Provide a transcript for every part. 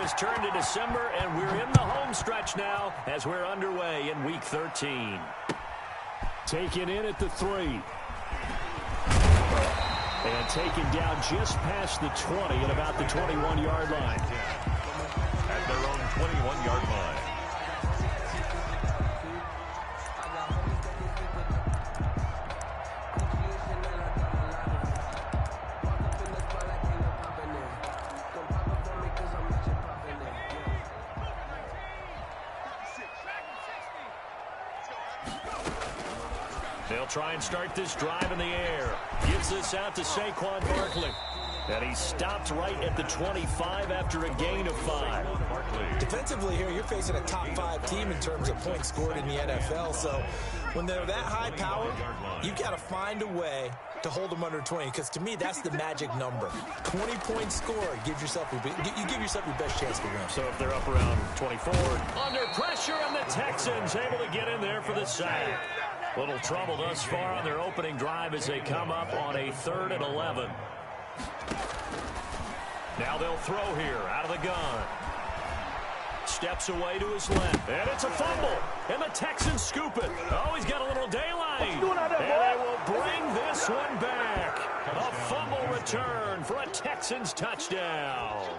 has turned to December, and we're in the home stretch now as we're underway in Week 13. Taken in at the 3. And taken down just past the 20 at about the 21-yard line. At their own 21-yard line. They'll try and start this drive in the air. Gives this out to Saquon Barkley. And he stopped right at the 25 after a gain of 5. Defensively here, you're facing a top 5 team in terms of points scored in the NFL. So when they're that high powered, you got to find a way to hold them under 20. Because to me, that's the magic number. 20 points scored. Give yourself your best chance to win. So if they're up around 24, under pressure, and the Texans able to get in there for the sack. Little trouble thus far on their opening drive as they come up on a 3rd and 11. Now they'll throw here out of the gun. Steps away to his left. And it's a fumble. And the Texans scoop it. Oh, he's got a little daylight. And they will bring this one back. A fumble return for a Texans touchdown.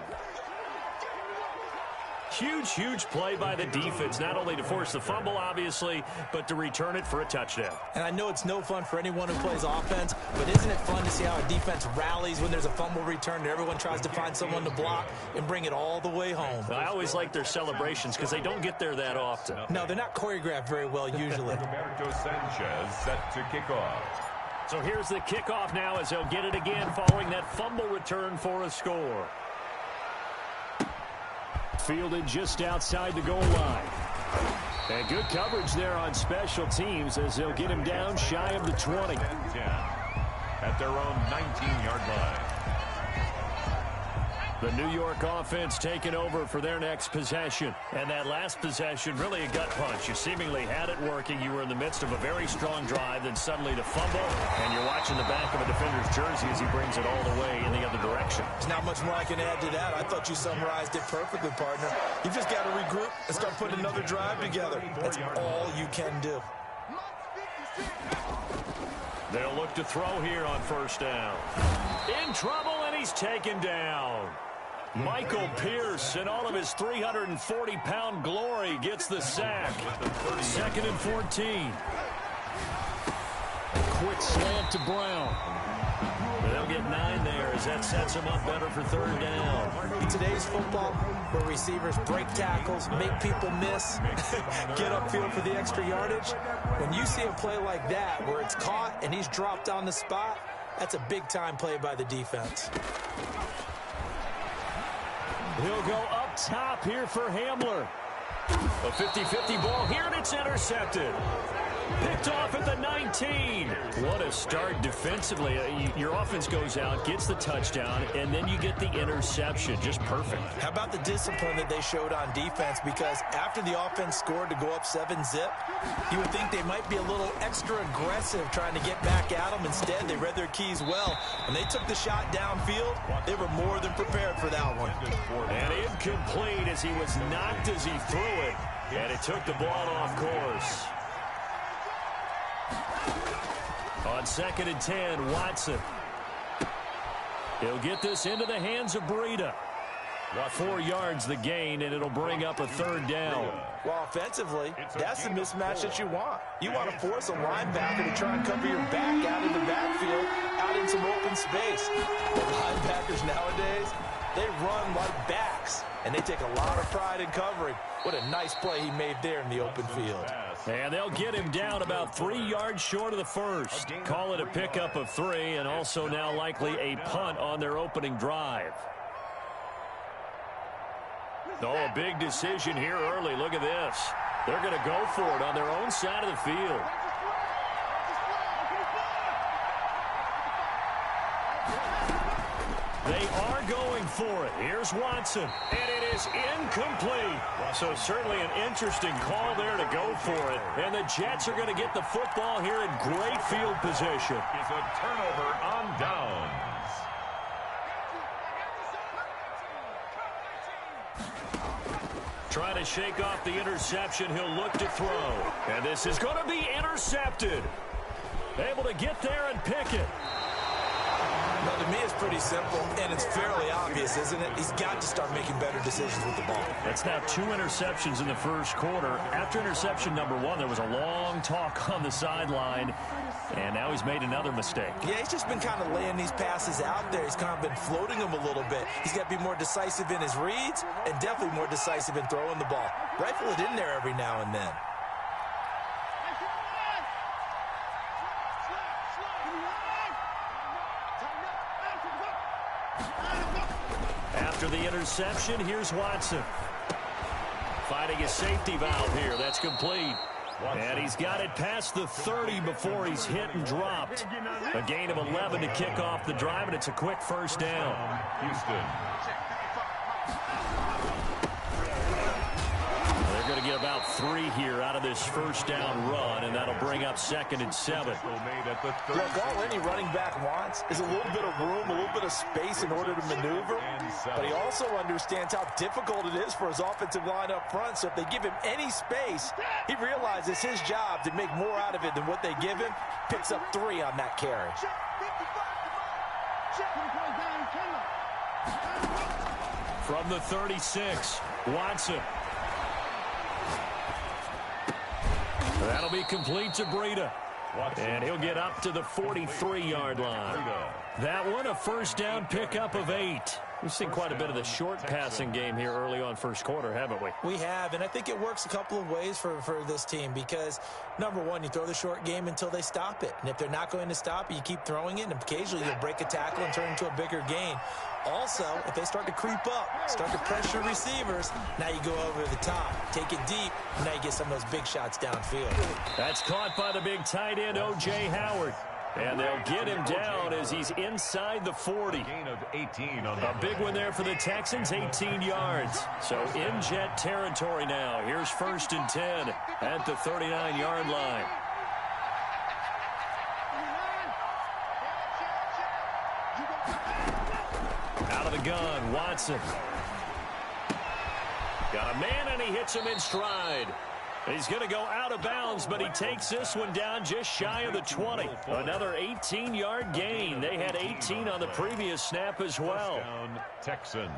Huge play by the defense, not only to force the fumble, obviously, but to return it for a touchdown. And I know it's no fun for anyone who plays offense, but isn't it fun to see how a defense rallies when there's a fumble return and everyone tries to find someone to block and bring it all the way home? I always like their celebrations because they don't get there that often. No, they're not choreographed very well usually. Roberto Sanchez set to kick off. So here's the kickoff now as they'll get it again following that fumble return for a score. Fielded just outside the goal line. And good coverage there on special teams as they'll get him down shy of the 20. At their own 19-yard line. The New York offense taking over for their next possession. And that last possession, really a gut punch. You seemingly had it working. You were in the midst of a very strong drive, then suddenly the fumble, and you're watching the back of a defender's jersey as he brings it all the way in the other direction. There's not much more I can add to that. I thought you summarized it perfectly, partner. You just got to regroup and start putting another drive together. That's all you can do. They'll look to throw here on 1st down. In trouble, and he's taken down. Michael Pierce, in all of his 340-pound glory, gets the sack. 2nd and 14. Quick slant to Brown. They'll get 9 there as that sets him up better for 3rd down. In today's football, where receivers break tackles, make people miss, get upfield for the extra yardage, when you see a play like that where it's caught and he's dropped on the spot, that's a big-time play by the defense. He'll go up top here for Hamler. A 50-50 ball here, and it's intercepted. Picked off at the 19. What a start defensively. Your offense goes out, gets the touchdown, and then you get the interception. Just perfect. How about the discipline that they showed on defense? Because after the offense scored to go up 7-zip, you would think they might be a little extra aggressive trying to get back at them. Instead, they read their keys well. When they took the shot downfield, they were more than prepared for that one. And incomplete as he was knocked as he threw it. And it took the ball off course. On 2nd and 10, Watson. He'll get this into the hands of Breida. 4 yards the gain, and it'll bring up a 3rd down. Well, offensively, that's the mismatch that you want. You want to force a linebacker to try and cover your back out in the backfield, out in some open space. The linebackers nowadays, they run like backs, and they take a lot of pride in covering. What a nice play he made there in the open field. And they'll get him down about 3 yards short of the first. Call it a pickup of 3, and also now likely a punt on their opening drive. Oh, a big decision here early. Look at this. They're going to go for it on their own side of the field. They are going for it. Here's Watson, and it is incomplete. So certainly an interesting call there to go for it. And the Jets are going to get the football here in great field position. It's a turnover on downs. Trying to shake off the interception. He'll look to throw. And this is going to be intercepted. Able to get there and pick it. Well, to me, it's pretty simple, and it's fairly obvious, isn't it? He's got to start making better decisions with the ball. That's now 2 interceptions in the first quarter. After interception number 1, there was a long talk on the sideline, and now he's made another mistake. Yeah, he's just been kind of laying these passes out there. He's kind of been floating them a little bit. He's got to be more decisive in his reads and definitely more decisive in throwing the ball. Rifle it in there every now and then. After the interception, here's Watson. Finding a safety valve here. That's complete. And he's got it past the 30 before he's hit and dropped. A gain of 11 to kick off the drive, and it's a quick first down. Houston. They're going to get about 3 here out of this first down run, and that'll bring up 2nd and 7. Look, all any running back wants is a little bit of room, a little bit of space in order to maneuver. But he also understands how difficult it is for his offensive line up front. So if they give him any space, he realizes his job to make more out of it than what they give him. Picks up 3 on that carry. From the 36, Watson. That'll be complete to Breida. And he'll get up to the 43-yard line. That one, a first down pickup of 8. We've seen quite a bit of the short passing game here early on first quarter, haven't we? We have, and I think it works a couple of ways for this team because, number one, you throw the short game until they stop it. And if they're not going to stop it, you keep throwing it, and occasionally you'll break a tackle and turn it into a bigger gain. Also, if they start to creep up, start to pressure receivers, now you go over the top, take it deep, and now you get some of those big shots downfield. That's caught by the big tight end, O.J. Howard. And they'll get him down as he's inside the 40. Gain of 18 on a big one there for the Texans, 18 yards. So in Jet territory now. Here's 1st and 10 at the 39-yard line. Out of the gun, Watson. Got a man, and he hits him in stride. He's going to go out of bounds, but he takes this one down just shy of the 20. Another 18-yard gain. They had 18 on the previous snap as well. Down, Texans.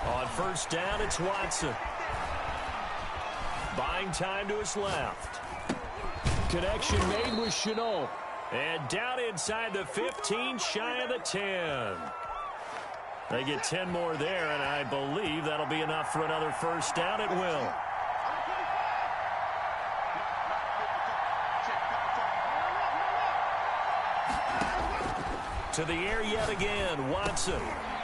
On first down, it's Watson. Buying time to his left. Connection made with Chenault. And down inside the 15, shy of the 10. They get 10 more there, and I believe that'll be enough for another first down. It will. To the air yet again, Watson.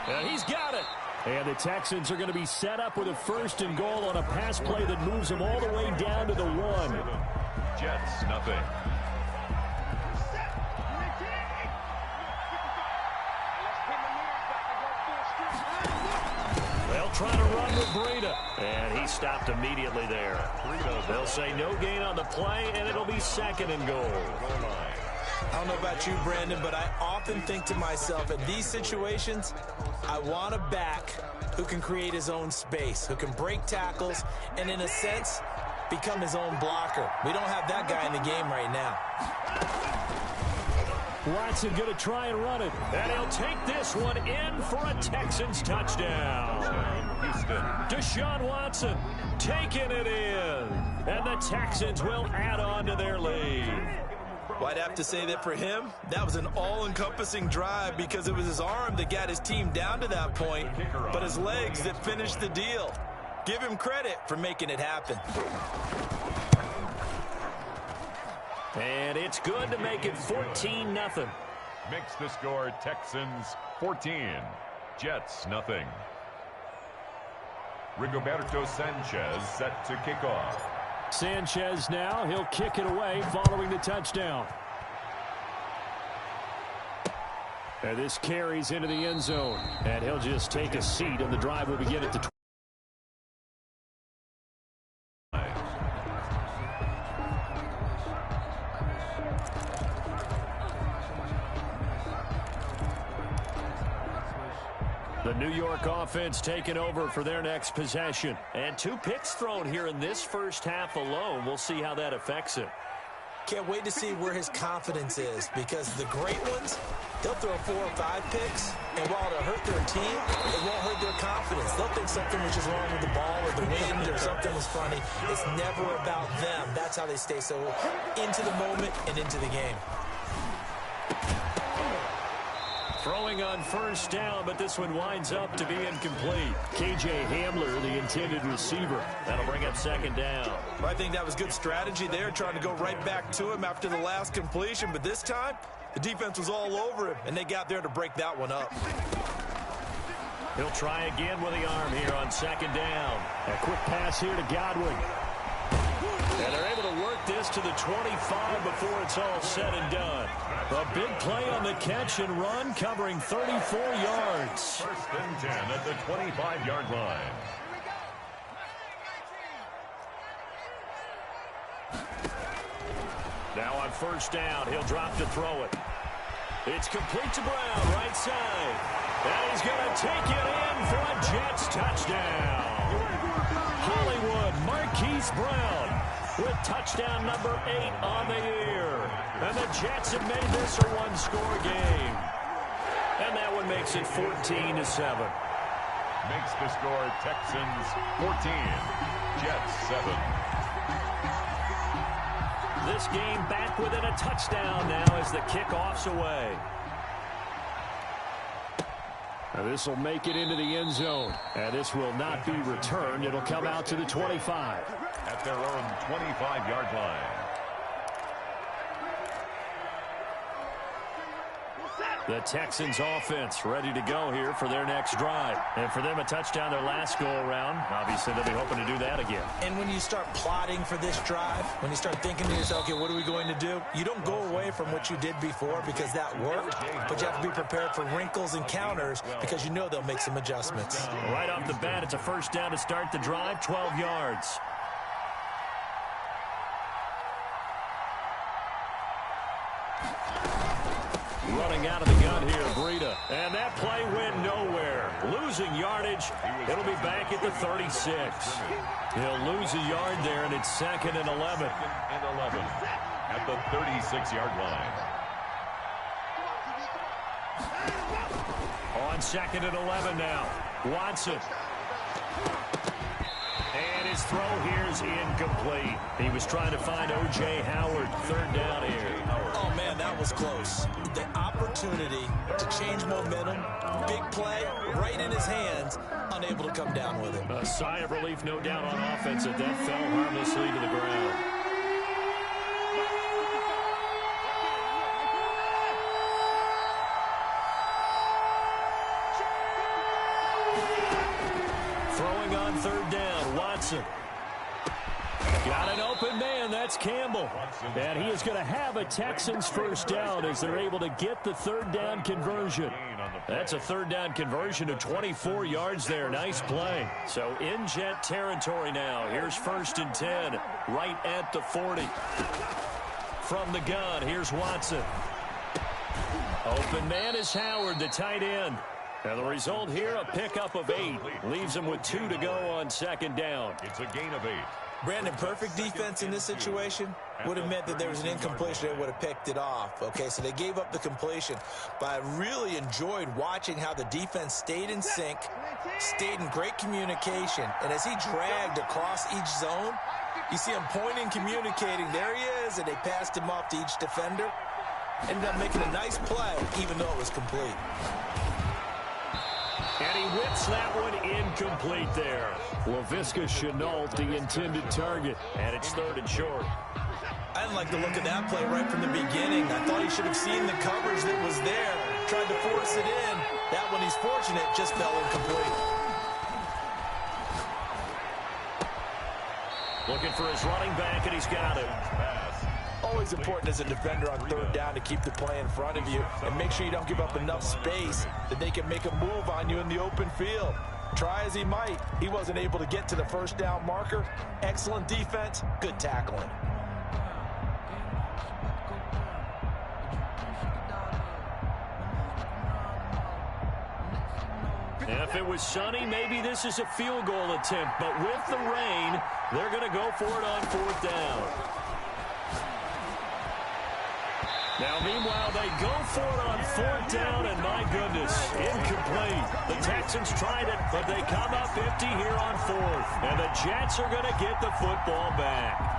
And he's got it. And the Texans are going to be set up with a 1st and goal on a pass play that moves them all the way down to the 1. Jets, nothing. They'll try to run with Breida. And he stopped immediately there. They'll say no gain on the play, and it'll be 2nd and goal. I don't know about you, Brandon, but I often think to myself, in these situations, I want a back who can create his own space, who can break tackles, and in a sense, become his own blocker. We don't have that guy in the game right now. Watson going to try and run it. And he'll take this one in for a Texans touchdown. Houston. Deshaun Watson taking it in. And the Texans will add on to their lead. Well, I'd have to say that for him, that was an all-encompassing drive because it was his arm that got his team down to that point, but his legs that finished the deal. Give him credit for making it happen. And it's good to make it 14-0. Makes the score Texans 14, Jets nothing. Rigoberto Sanchez set to kick off. Sanchez now, he'll kick it away following the touchdown. And this carries into the end zone. And he'll just take a seat, and the drive will begin at the 20. The New York offense taking over for their next possession. And 2 picks thrown here in this first half alone. We'll see how that affects him. Can't wait to see where his confidence is, because the great ones, they'll throw 4 or 5 picks, and while it'll hurt their team, it won't hurt their confidence. They'll think something was just wrong with the ball or the wind or something was funny. It's never about them. That's how they stay so into the moment and into the game. Throwing on first down, but this one winds up to be incomplete. K.J. Hamler, the intended receiver. That'll bring up second down. I think that was good strategy there, trying to go right back to him after the last completion. But this time, the defense was all over him, and they got there to break that one up. He'll try again with the arm here on second down. A quick pass here to Godwin. And they're able to work this to the 25 before it's all said and done. A big play on the catch and run, covering 34 yards. 1st and 10 at the 25-yard line. Now on first down, he'll drop to throw it. It's complete to Brown, right side. And he's going to take it in for a Jets touchdown. Hollywood Marquise Brown with touchdown number 8 on the year. And the Jets have made this a one-score game. And that one makes it 14-7. Makes the score Texans 14, Jets 7. This game back within a touchdown now as the kickoff's away. Now this will make it into the end zone. And this will not be returned. It'll come out to the 25. At their own 25-yard line. The Texans offense ready to go here for their next drive. And for them, a touchdown their last go-around. Obviously, they'll be hoping to do that again. And when you start plotting for this drive, when you start thinking to yourself, okay, what are we going to do? You don't go away from what you did before because that worked, but you have to be prepared for wrinkles and counters because you know they'll make some adjustments. Right off the bat, it's a first down to start the drive, 12 yards. Running out of the gun here, Breida. And that play went nowhere. Losing yardage. It'll be back at the 36. He'll lose a yard there, and it's 2nd and 11. 2nd and 11 at the 36-yard line. On 2nd and 11 now. Watson. And his throw here is incomplete. He was trying to find O.J. Howard. 3rd down here. Oh, man, that was close. The opportunity to change momentum, big play, right in his hands, unable to come down with it. A sigh of relief, no doubt, on offense that fell harmlessly to the ground. Throwing on 3rd down, Watson. Got an open man, that's Campbell. And he is going to have a Texans first down as they're able to get the 3rd down conversion. That's a 3rd down conversion of 24 yards there. Nice play. So in Jet territory now. Here's 1st and 10, right at the 40. From the gun, here's Watson. Open man is Howard, the tight end. And the result here, a pickup of 8. Leaves him with 2 to go on 2nd down. It's a gain of 8. Brandon, perfect defense in this situation would have meant that there was an incompletion. They would have picked it off. Okay, so they gave up the completion. But I really enjoyed watching how the defense stayed in sync, stayed in great communication. And as he dragged across each zone, you see him pointing, communicating. There he is, and they passed him off to each defender. Ended up making a nice play, even though it was complete. And he whips that one incomplete there. Laviska Shenault, the intended target. And it's 3rd and short. I didn't like the look of that play right from the beginning. I thought he should have seen the coverage that was there, tried to force it in. That one, he's fortunate, just fell incomplete. Looking for his running back, and he's got it. Always important as a defender on 3rd down to keep the play in front of you and make sure you don't give up enough space that they can make a move on you in the open field. Try as he might, he wasn't able to get to the 1st down marker. Excellent defense, good tackling. And if it was sunny, maybe this is a field goal attempt. But with the rain, they're going to go for it on 4th down. Now, meanwhile, they go for it on 4th down, and my goodness, incomplete. The Texans tried it, but they come up empty here on 4th. And the Jets are going to get the football back.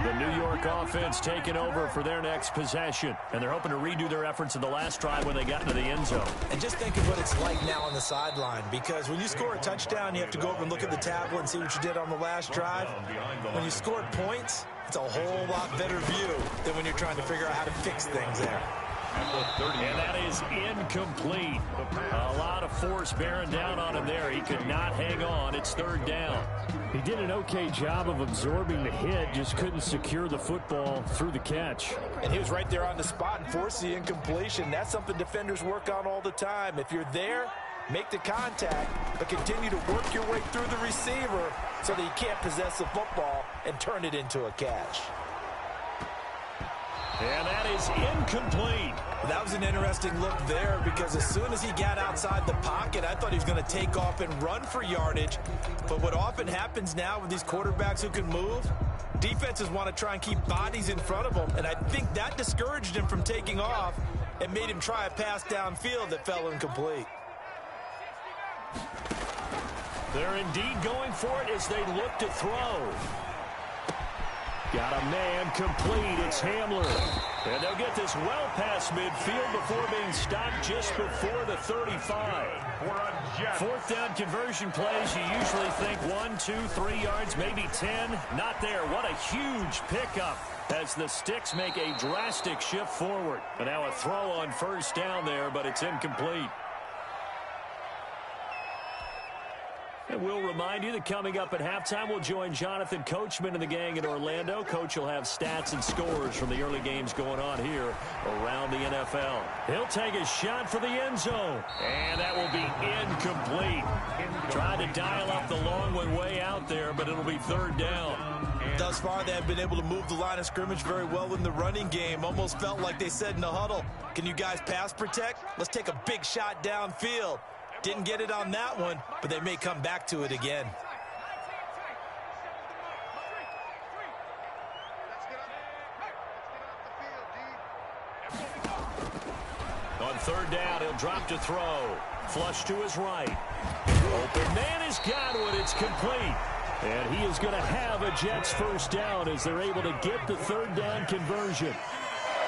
The New York offense taking over for their next possession. And they're hoping to redo their efforts in the last drive when they got into the end zone. And just think of what it's like now on the sideline, because when you score a touchdown, you have to go over and look at the tablet and see what you did on the last drive. When you scored points, it's a whole lot better view than when you're trying to figure out how to fix things there. And that is incomplete. A lot of force bearing down on him there. He could not hang on. It's 3rd down. He did an okay job of absorbing the hit, just couldn't secure the football through the catch. And he was right there on the spot and forced the incompletion. That's something defenders work on all the time. If you're there, make the contact, but continue to work your way through the receiver so that you can't possess the football and turn it into a catch. And that is incomplete. That was an interesting look there, because as soon as he got outside the pocket, I thought he was going to take off and run for yardage. But what often happens now with these quarterbacks who can move, defenses want to try and keep bodies in front of them. And I think that discouraged him from taking off and made him try a pass downfield that fell incomplete. They're indeed going for it as they look to throw. Got a man complete. It's Hamler. And they'll get this well past midfield before being stopped just before the 35. 4th down conversion plays, you usually think 1, 2, 3 yards, maybe 10. Not there. What a huge pickup as the sticks make a drastic shift forward. And now a throw on 1st down there, but it's incomplete. And we'll remind you that coming up at halftime, we'll join Jonathan Coachman and the gang in Orlando. Coach will have stats and scores from the early games going on here around the NFL. He'll take a shot for the end zone, and that will be incomplete. Trying to dial up the long one way out there, but it'll be 3rd down. Thus far, they have been able to move the line of scrimmage very well in the running game. Almost felt like they said in the huddle, can you guys pass protect? Let's take a big shot downfield. Didn't get it on that one, but they may come back to it again. On 3rd down, he'll drop to throw. Flush to his right. Open man has got it. It's complete. And he is going to have a Jets 1st down as they're able to get the 3rd down conversion.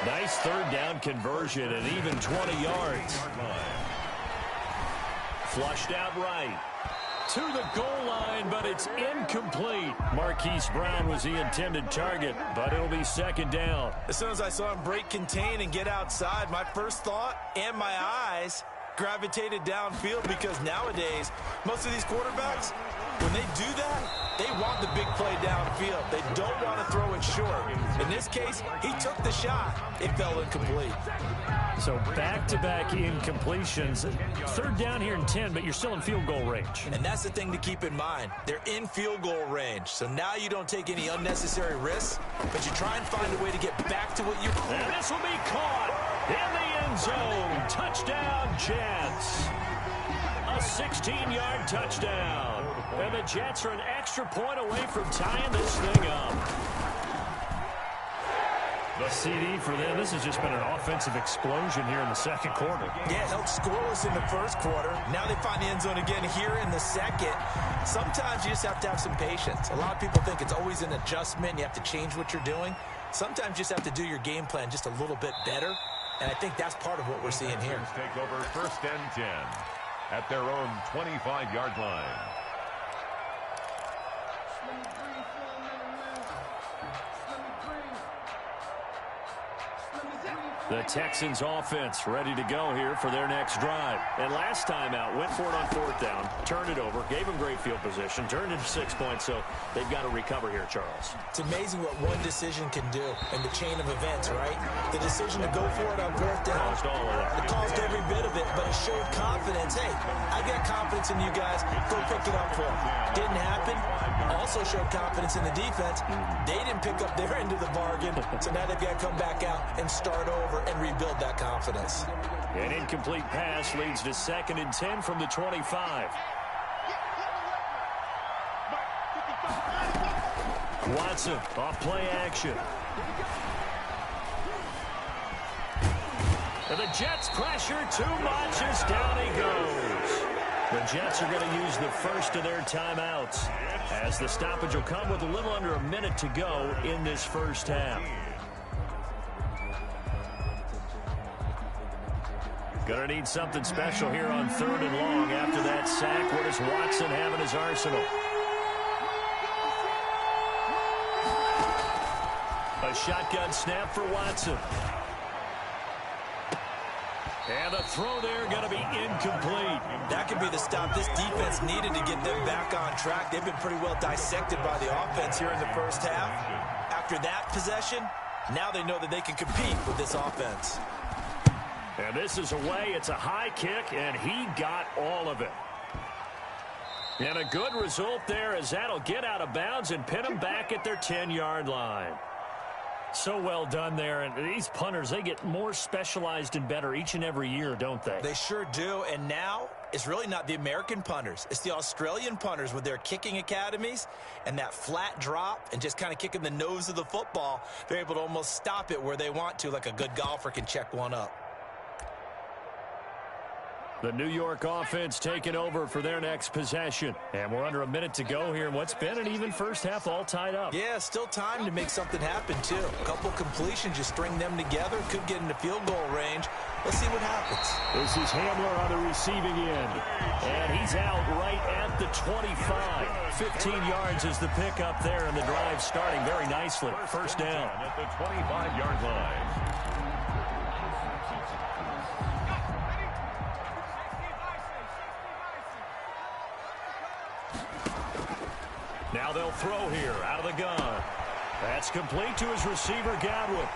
Nice 3rd down conversion and even 20 yards. Flushed out right to the goal line, but it's incomplete. Marquise Brown was the intended target, but it'll be 2nd down. As soon as I saw him break contain and get outside, my first thought and my eyes gravitated downfield, because nowadays, most of these quarterbacks, when they do that, they want the big play downfield. They don't want to throw it short. In this case, he took the shot. It fell incomplete. So back-to-back incompletions. 3rd down here in 10, but you're still in field goal range. And that's the thing to keep in mind. They're in field goal range. So now you don't take any unnecessary risks, but you try and find a way to get back to what you... And this will be caught in the end zone. Touchdown, Jets. A 16-yard touchdown. And the Jets are an extra point away from tying this thing up. The CD for them. This has just been an offensive explosion here in the 2nd quarter. Yeah, held scoreless in the 1st quarter. Now they find the end zone again here in the 2nd. Sometimes you just have to have some patience. A lot of people think it's always an adjustment. You have to change what you're doing. Sometimes you just have to do your game plan just a little bit better. And I think that's part of what we're seeing here. Take over 1st and 10 at their own 25-yard line. The Texans offense ready to go here for their next drive. And last time out, went for it on 4th down, turned it over, gave them great field position, turned into 6 points, so they've got to recover here, Charles. It's amazing what one decision can do in the chain of events, right? The decision to go for it on 4th down. Caused all of that. It caused every bit of it, but it showed confidence. Hey, I got confidence in you guys. Go pick it up for them. Didn't happen. Also showed confidence in the defense. They didn't pick up their end of the bargain, so now they've got to come back out and start over. recover and rebuild that confidence. An incomplete pass leads to 2nd and 10 from the 25. Watson off play action. And the Jets pressure too much as down he goes. The Jets are going to use the first of their timeouts, as the stoppage will come with a little under a minute to go in this first half. Going to need something special here on 3rd and long after that sack. What does Watson have in his arsenal? A shotgun snap for Watson. And the throw there going to be incomplete. That could be the stop this defense needed to get them back on track. They've been pretty well dissected by the offense here in the first half. After that possession, now they know that they can compete with this offense. And this is away. It's a high kick, and he got all of it. And a good result there, as that'll get out of bounds and pin them back at their 10-yard line. So well done there. And these punters, they get more specialized and better each and every year, don't they? They sure do. And now it's really not the American punters. It's the Australian punters with their kicking academies and that flat drop and just kind of kicking the nose of the football. They're able to almost stop it where they want to, like a good golfer can check one up. The New York offense taking over for their next possession. And we're under a minute to go here in what's been an even first half, all tied up. Yeah, still time to make something happen, too. A couple completions, you string them together, could get into field goal range. Let's see what happens. This is Hamler on the receiving end. And he's out right at the 25. 15 yards is the pickup there, and the drive starting very nicely. First down. At the 25-yard line. Now they'll throw here out of the gun. That's complete to his receiver, Godwin.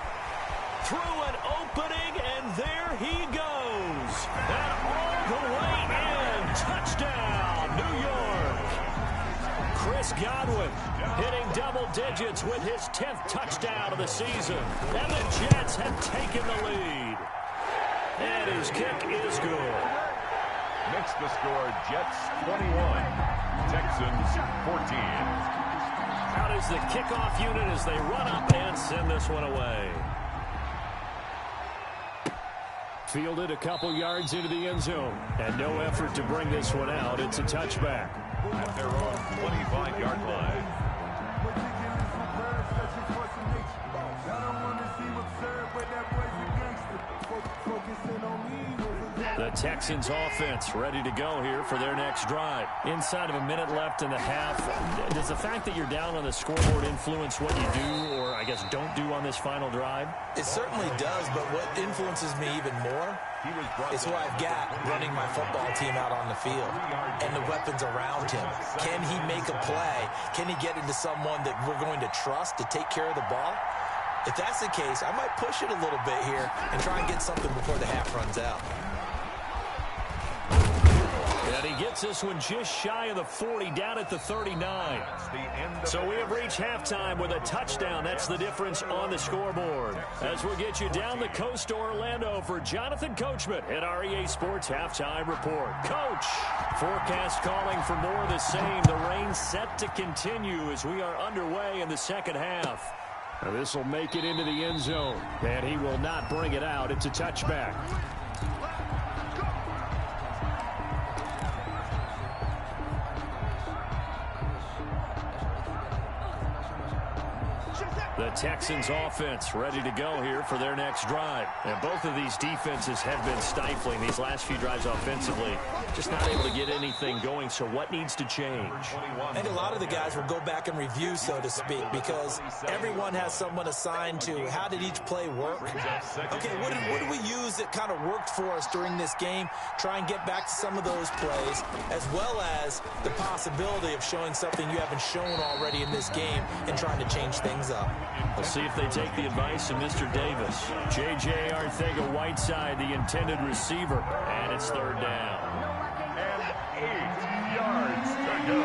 Through an opening, and there he goes. And all the way in. Touchdown, New York. Chris Godwin hitting double digits with his 10th touchdown of the season. And the Jets have taken the lead. And his kick is good. Makes the score Jets 21. Texans 14. Out is the kickoff unit as they run up and send this one away. Fielded a couple yards into the end zone. And no effort to bring this one out. It's a touchback. At their own 25-yard line. The Texans offense ready to go here for their next drive. Inside of a minute left in the half, does the fact that you're down on the scoreboard influence what you do, or I guess don't do on this final drive? It certainly does, but what influences me even more is who I've got running my football team out on the field and the weapons around him. Can he make a play? Can he get into someone that we're going to trust to take care of the ball? If that's the case, I might push it a little bit here and try and get something before the half runs out. And he gets this one just shy of the 40, down at the 39. So we have reached halftime with a touchdown. That's the difference on the scoreboard. As we'll get you down the coast to Orlando for Jonathan Coachman at our EA Sports Halftime Report. Coach, forecast calling for more of the same. The rain set to continue as we are underway in the second half. Now this will make it into the end zone, and he will not bring it out. It's a touchback. The Texans offense ready to go here for their next drive. And both of these defenses have been stifling these last few drives offensively. Just not able to get anything going, so what needs to change? I think a lot of the guys will go back and review, so to speak, because everyone has someone assigned to how did each play work. Okay, what did we use that kind of worked for us during this game? Try and get back to some of those plays, as well as the possibility of showing something you haven't shown already in this game and trying to change things up. We'll see if they take the advice of Mr. Davis. J.J. Arcega-Whiteside, the intended receiver, and it's third down. And 8 yards to go.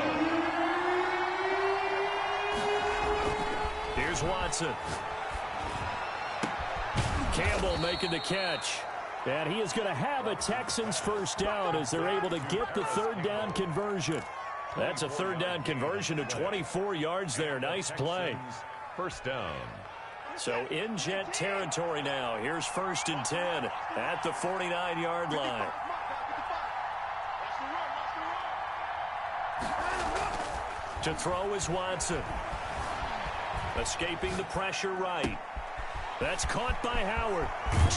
Here's Watson. Campbell making the catch. And he is going to have a Texans first down as they're able to get the third down conversion. That's a third down conversion to 24 yards there. Nice play. First down. So in Jet territory now. Here's 1st and 10 at the 49-yard line. To throw is Watson. Escaping the pressure right. That's caught by Howard.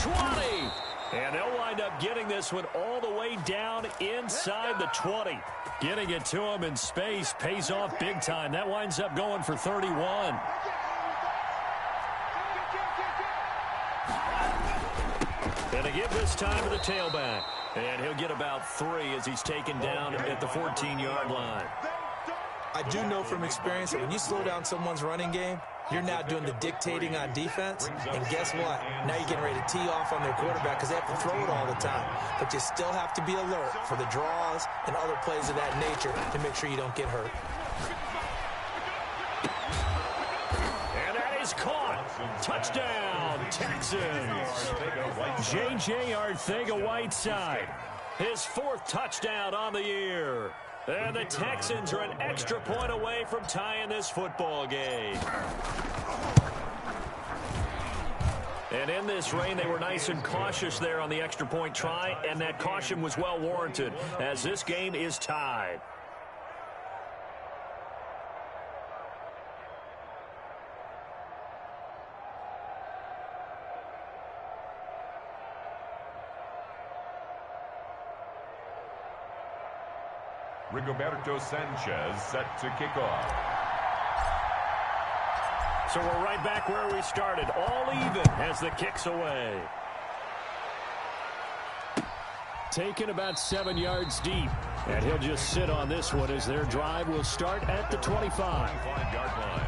20. And they'll wind up getting this one all the way down inside the 20. Getting it to him in space pays off big time. That winds up going for 31. And to give this time to the tailback. And he'll get about 3 as he's taken down at the 14-yard line. I do know from experience that when you slow down someone's running game, you're now doing the dictating on defense. And guess what? Now you're getting ready to tee off on their quarterback because they have to throw it all the time. But you still have to be alert for the draws and other plays of that nature to make sure you don't get hurt. And that is caught. Touchdown, Texans. J.J. Arcega-Whiteside. His 4th touchdown on the year. And the Texans are an extra point away from tying this football game. And in this rain, they were nice and cautious there on the extra point try, and that caution was well warranted as this game is tied. Rigoberto Sanchez set to kick off. So we're right back where we started, all even as the kick's away. Taken about 7 yards deep, and he'll just sit on this one as their drive will start at the 25. 25-yard line.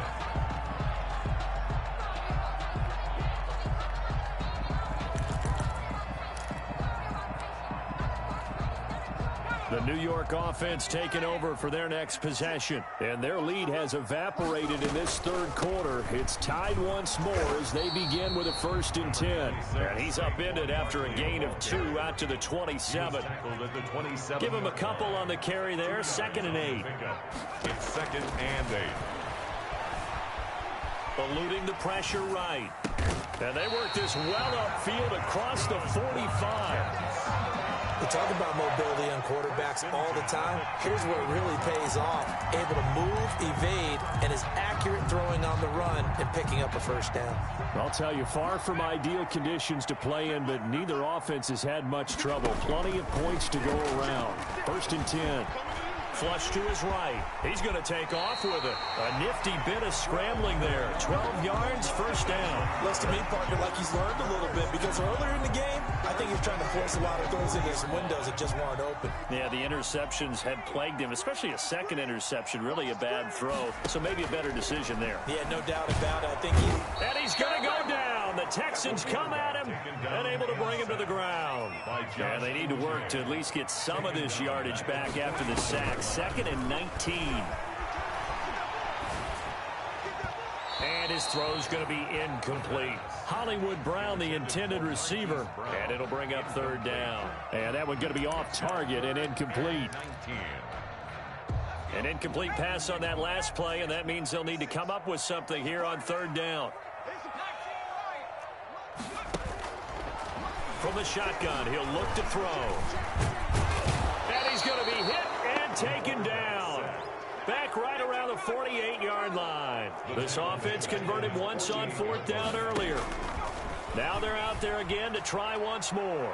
The New York offense taking over for their next possession. And their lead has evaporated in this third quarter. It's tied once more as they begin with a 1st and 10. And he's upended after a gain of 2 out to the 27. Give him a couple on the carry there. 2nd and 8. It's 2nd and 8. Eluding the pressure right. And they work this well upfield across the 45. We talk about mobility on quarterbacks all the time. Here's where it really pays off. Able to move, evade, and is accurate throwing on the run and picking up a first down. I'll tell you, far from ideal conditions to play in, but neither offense has had much trouble. Plenty of points to go around. 1st and 10. Flush to his right. He's going to take off with it. A nifty bit of scrambling there. 12 yards, first down. Looks to me, Parker, like he's learned a little bit because earlier in the game, I think he was trying to force a lot of throws into some windows that just weren't open. Yeah, the interceptions had plagued him, especially a second interception. Really a bad throw, so maybe a better decision there. Yeah, no doubt about it. I think And he's going to go down. The Texans come at him and able to bring him to the ground. And they need to work to at least get some of this yardage back after the sack. 2nd and 19. And his throw's going to be incomplete. Hollywood Brown, the intended receiver. And it'll bring up 3rd down. And that one going to be off target and incomplete. An incomplete pass on that last play, and that means they'll need to come up with something here on 3rd down. From the shotgun, he'll look to throw. And he's going to be hit and taken down. Back right around the 48-yard line. This offense converted once on 4th down earlier. Now they're out there again to try once more.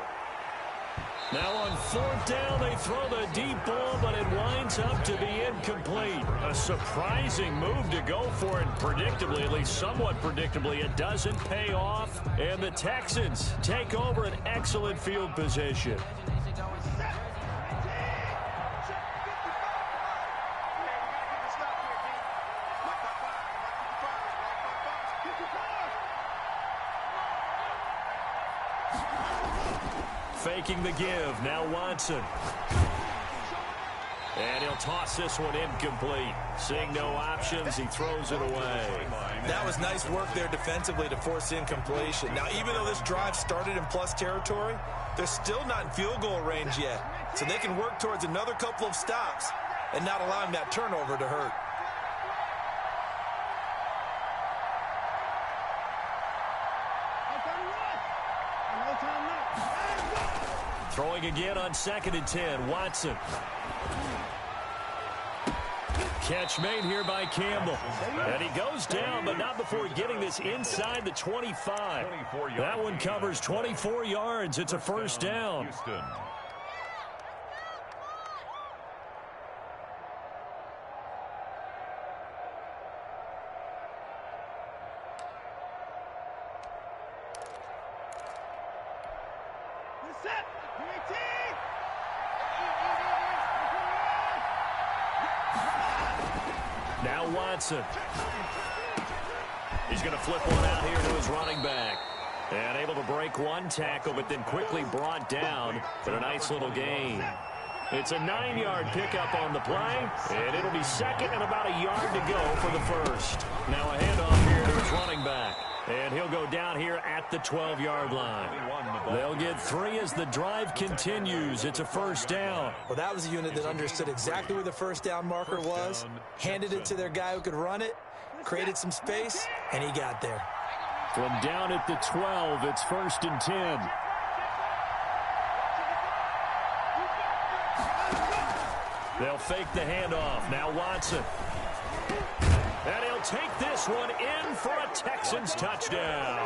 Now on 4th down, they throw the deep ball, but it winds up to be incomplete. A surprising move to go for it predictably, at least somewhat predictably. It doesn't pay off, and the Texans take over an excellent field position. Faking the give. Now Watson. And he'll toss this one incomplete. Seeing no options, he throws it away. That was nice work there defensively to force incompletion. Now, even though this drive started in plus territory, they're still not in field goal range yet. So they can work towards another couple of stops and not allowing that turnover to hurt. Throwing again on 2nd and 10, Watson. Catch made here by Campbell. And he goes down, but not before getting this inside the 25. That one covers 24 yards. It's a first down. Houston. Now Watson. He's going to flip one out here to his running back. And able to break one tackle, but then quickly brought down for a nice little gain. It's a 9-yard pickup on the play, and it'll be second and about a yard to go for the first. Now a handoff here to his running back. And he'll go down here at the 12-yard line. They'll get 3 as the drive continues. It's a first down. Well, that was a unit that understood exactly where the first down marker was, handed it to their guy who could run it, created some space, and he got there. From down at the 12, it's 1st and 10. They'll fake the handoff. Now Watson. And he'll take this one in for a Texans touchdown.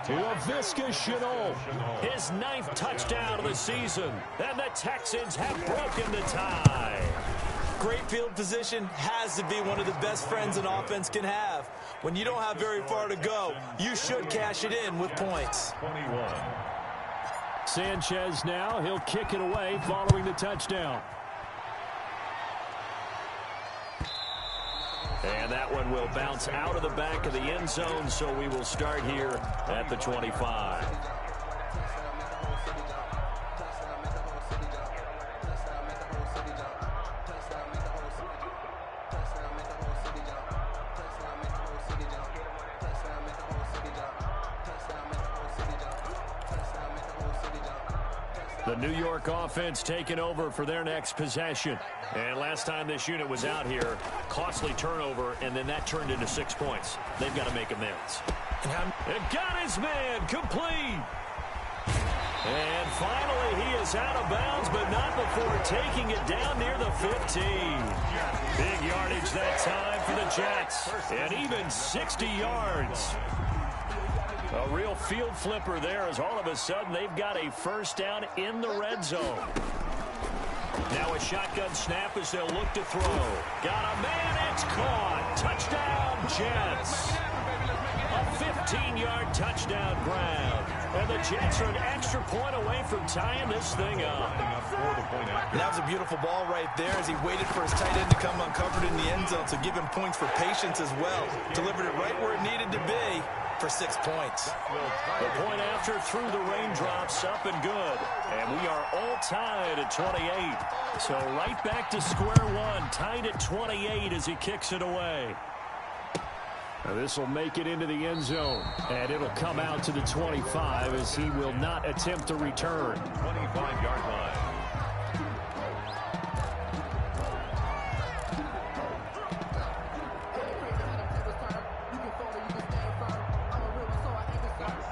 Laviska Shenault, his 9th touchdown of the season. And the Texans have broken the tie. Great field position has to be one of the best friends an offense can have. When you don't have very far to go, you should cash it in with points. 21. Sanchez now, he'll kick it away following the touchdown. And that one will bounce out of the back of the end zone, so we will start here at the 25. The New York offense taking over for their next possession. And last time this unit was out here, costly turnover, and then that turned into 6 points. They've got to make amends. And got his man complete. And finally, he is out of bounds, but not before taking it down near the 15. Big yardage that time for the Jets. And even 60 yards. A real field flipper there as all of a sudden they've got a first down in the red zone. Now a shotgun snap as they'll look to throw. Got a man, it's caught. Touchdown, Jets. A 15-yard touchdown grab. And the Jets are an extra point away from tying this thing up. That was a beautiful ball right there as he waited for his tight end to come uncovered in the end zone, so give him points for patience as well. Delivered it right where it needed to be for 6 points. The point after through the raindrops, up and good. And we are all tied at 28. So right back to square one, tied at 28 as he kicks it away. Now this will make it into the end zone, and it'll come out to the 25 as he will not attempt to return. 25-yard line.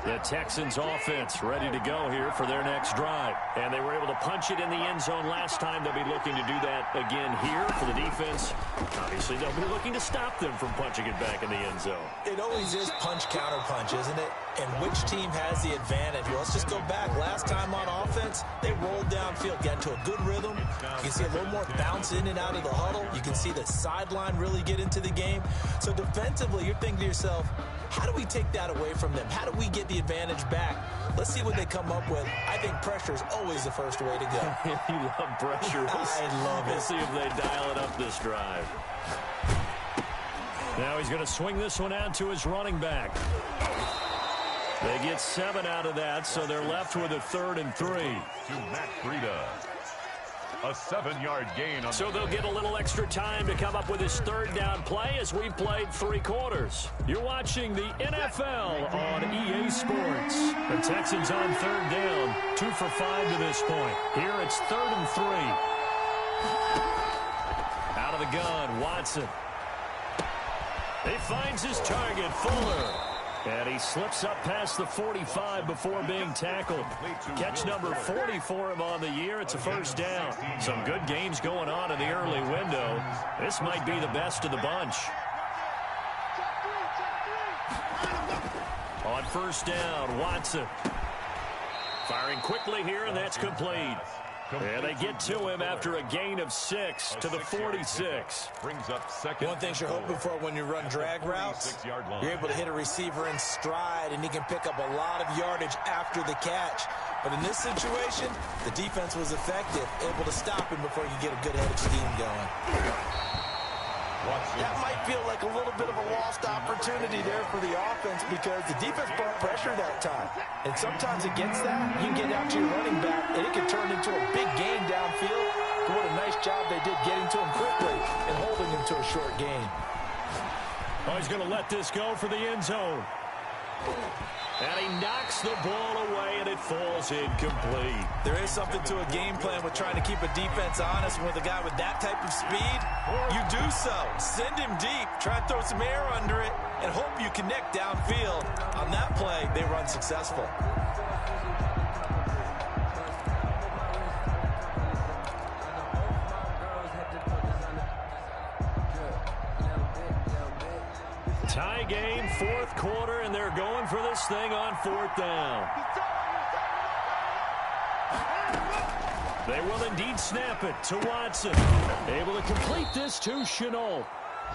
The Texans offense ready to go here for their next drive. And they were able to punch it in the end zone last time. They'll be looking to do that again here for the defense. Obviously, they'll be looking to stop them from punching it back in the end zone. It always is punch-counter-punch, isn't it? And which team has the advantage? Well, let's just go back. Last time on offense, they rolled downfield, got into a good rhythm. You can see a little more bounce in and out of the huddle. You can see the sideline really get into the game. So defensively, you're thinking to yourself, how do we take that away from them? How do we get the advantage back? Let's see what they come up with. I think pressure is always the first way to go. You love pressure. I love it. Let's see if they dial it up this drive. Now he's going to swing this one out to his running back. They get 7 out of that, so they're left with a 3rd and 3. To Matt Breida. A 7-yard gain. So they'll get a little extra time to come up with his third down play as we've played 3 quarters. You're watching the NFL on EA Sports. The Texans on third down, 2 for 5 to this point. Here it's 3rd and 3. Out of the gun, Watson. He finds his target, Fuller. And he slips up past the 45 before being tackled. Catch number 40 for him on the year. It's a first down. Some good games going on in the early window. This might be the best of the bunch. On first down, Watson. Firing quickly here, and that's complete. And they get to him after a gain of 6 to the 46. Brings up second. One thing you're hoping for when you run drag routes, you're able to hit a receiver in stride, and he can pick up a lot of yardage after the catch. But in this situation, the defense was effective, able to stop him before you get a good head of steam going. That might feel like a little bit of a lost opportunity there for the offense because the defense brought pressure that time. And sometimes against that, you can get out to your running back, and it can turn into a big gain downfield. But what a nice job they did getting to him quickly and holding him to a short gain. Oh, he's going to let this go for the end zone. And he knocks the ball away, and it falls incomplete. There is something to a game plan with trying to keep a defense honest. With a guy with that type of speed, you do so. Send him deep, try and throw some air under it, and hope you connect downfield. On that play, they run successful. Tie game, 4th quarter, and they're going for this thing on 4th down. They will indeed snap it to Watson. Able to complete this to Chenault.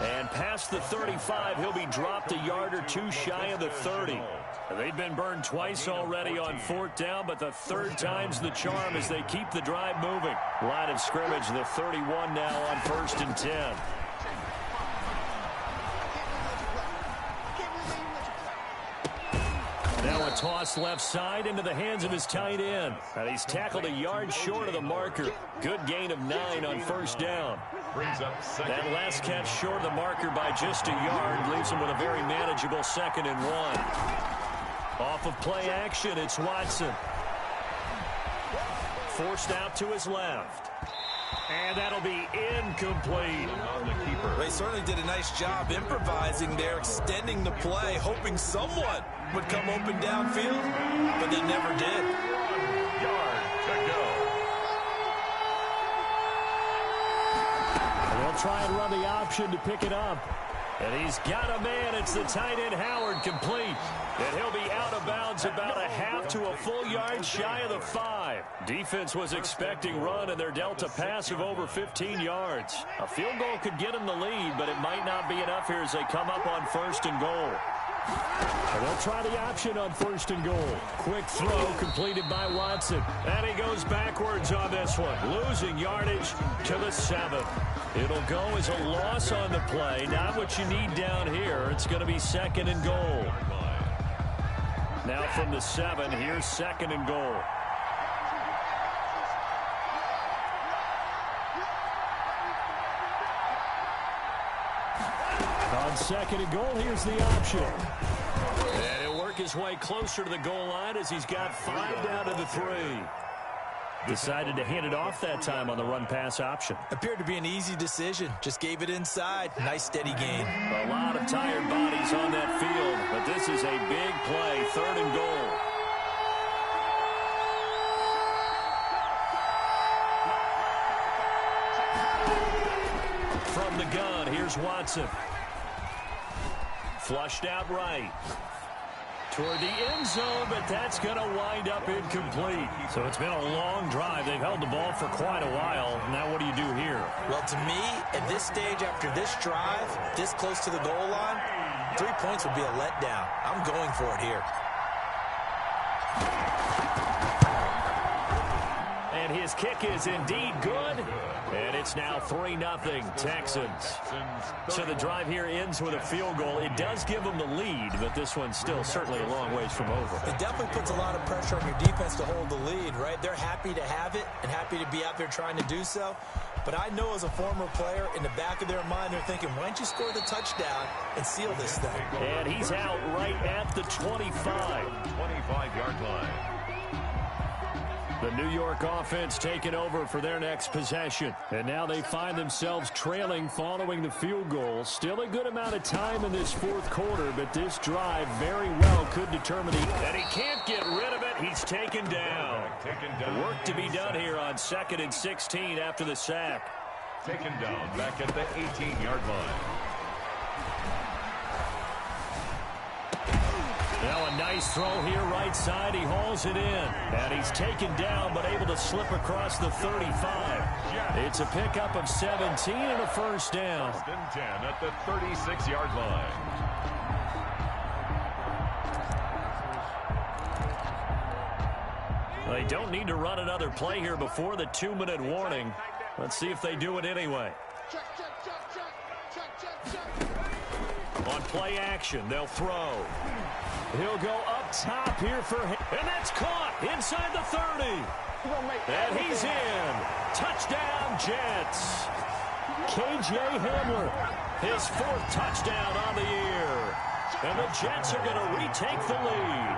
And past the 35, he'll be dropped a yard or 2 shy of the 30. They've been burned twice already on 4th down, but the 3rd time's the charm as they keep the drive moving. Line of scrimmage, the 31 now on 1st and 10. Now a toss left side into the hands of his tight end. And he's tackled a yard short of the marker. Good gain of 9 on 1st down. That last catch short of the marker by just a yard leaves him with a very manageable 2nd and 1. Off of play action, it's Watson. Forced out to his left. And that'll be incomplete. They certainly did a nice job improvising there, extending the play, hoping someone would come open downfield, but they never did. 1 yard to go. They'll try and run the option to pick it up. And he's got a man. It's the tight end, Howard, complete. And he'll be out of bounds about a half to a full yard shy of the 5. Defense was expecting run, and they're dealt a pass of over 15 yards. A field goal could get them the lead, but it might not be enough here as they come up on 1st and goal. And they'll try the option on 1st and goal. Quick throw completed by Watson. And he goes backwards on this one, losing yardage to the 7. It'll go as a loss on the play. Not what you need down here. It's going to be 2nd and goal. Now from the 7, here's 2nd and goal. On 2nd and goal, here's the option. And he'll work his way closer to the goal line as he's got 5 down to the 3. Decided to hand it off that time on the run-pass option. Appeared to be an easy decision. Just gave it inside. Nice, steady gain. A lot of tired bodies on that field, but this is a big play, 3rd and goal. From the gun, here's Watson. Flushed out right. Toward the end zone, but that's going to wind up incomplete. So it's been a long drive. They've held the ball for quite a while. Now what do you do here? Well, to me, at this stage after this drive, this close to the goal line, 3 points would be a letdown. I'm going for it here. And his kick is indeed good. And it's now 3-0 Texans. So the drive here ends with a field goal. It does give them the lead, but this one's still certainly a long ways from over. It definitely puts a lot of pressure on your defense to hold the lead, right? They're happy to have it and happy to be out there trying to do so. But I know as a former player, in the back of their mind, they're thinking, why don't you score the touchdown and seal this thing? And he's out right at the 25. 25-yard line. The New York offense taking over for their next possession. And now they find themselves trailing following the field goal. Still a good amount of time in this fourth quarter, but this drive very well could determine and he can't get rid of it. He's taken down. Work to be done here on 2nd and 16 after the sack. Taken down back at the 18-yard line. Now a nice throw here right side. He hauls it in. And he's taken down but able to slip across the 35. It's a pickup of 17 and a first down. 10 at the 36-yard line. They don't need to run another play here before the 2-minute warning. Let's see if they do it anyway. On play action, they'll throw. He'll go up top here for him. And that's caught inside the 30. And he's in. Touchdown, Jets. KJ Hamler, his 4th touchdown on the year. And the Jets are going to retake the lead.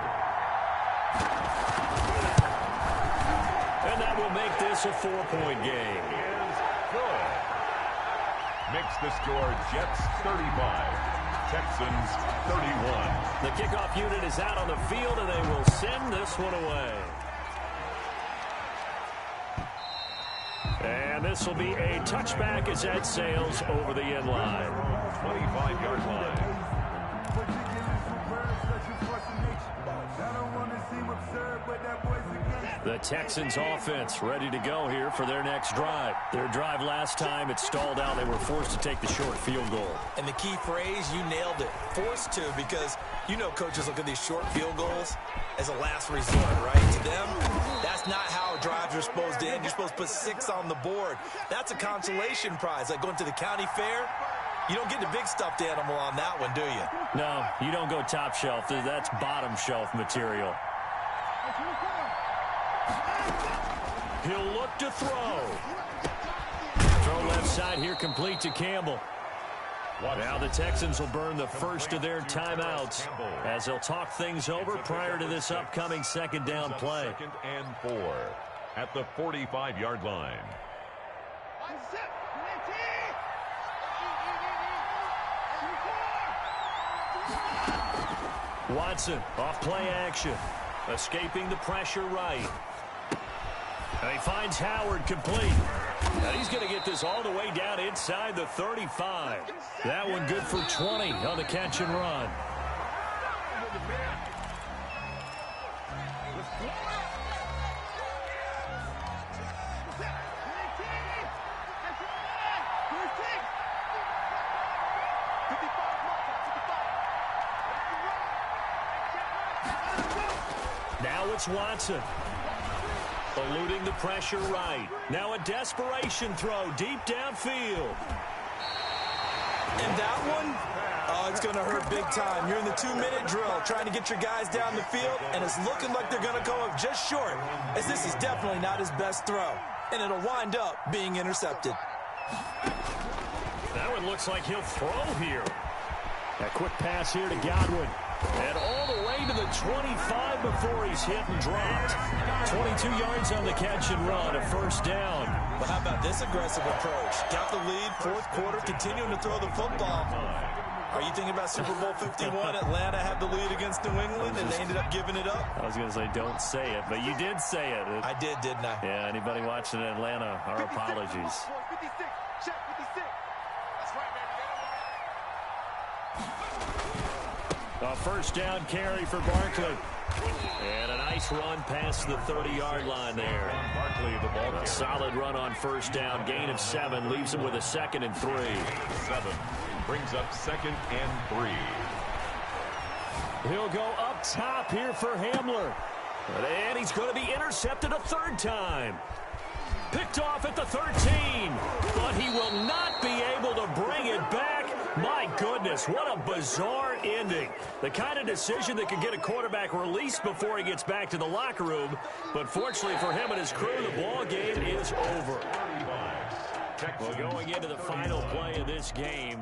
And that will make this a 4-point game. Is good. Makes the score Jets 35. Texans 31. The kickoff unit is out on the field, and they will send this one away. And this will be a touchback as that sails over the end line. 25-yard line. The Texans offense ready to go here for their next drive. Their drive last time, it stalled out. They were forced to take the short field goal. And the key phrase, you nailed it. Forced to, because you know coaches look at these short field goals as a last resort, right? To them, that's not how drives are supposed to end. You're supposed to put 6 on the board. That's a consolation prize, like going to the county fair. You don't get the big stuffed animal on that one, do you? No, you don't go top shelf. That's bottom shelf material. He'll look to throw. Throw left side here, complete to Campbell. Now the Texans will burn the first of their timeouts as they'll talk things over prior to this upcoming 2nd down play. 2nd and 4 at the 45-yard line. Watson off play action. Escaping the pressure right. And he finds Howard complete. And he's going to get this all the way down inside the 35. That one good for 20 on the catch and run. Now it's Watson. Eluding the pressure right. Now a desperation throw deep downfield. And that one, oh, it's going to hurt big time. You're in the 2-minute drill trying to get your guys down the field, and it's looking like they're going to go up just short, as this is definitely not his best throw. And it'll wind up being intercepted. That one looks like he'll throw here. A quick pass here to Godwin. And all the way to the 25 before he's hit and dropped. 22 yards on the catch and run, a first down. Well, how about this aggressive approach? Got the lead, 4th quarter, continuing to throw the football. Are you thinking about Super Bowl 51? Atlanta had the lead against New England, and they ended up giving it up? I was going to say, don't say it, but you did say it. I did, didn't I? Yeah, anybody watching Atlanta, our apologies. A first down carry for Barkley. And a nice run past the 30-yard line there. Barkley, the ball. A solid run on first down. Gain of 7 leaves him with a 2nd and 3. 7 brings up 2nd and 3. He'll go up top here for Hamler. And he's going to be intercepted a 3rd time. Picked off at the 13. But he will not be able to bring it back. My goodness, what a bizarre ending. The kind of decision that could get a quarterback released before he gets back to the locker room. But fortunately for him and his crew, the ball game is over. Well, going into the final play of this game,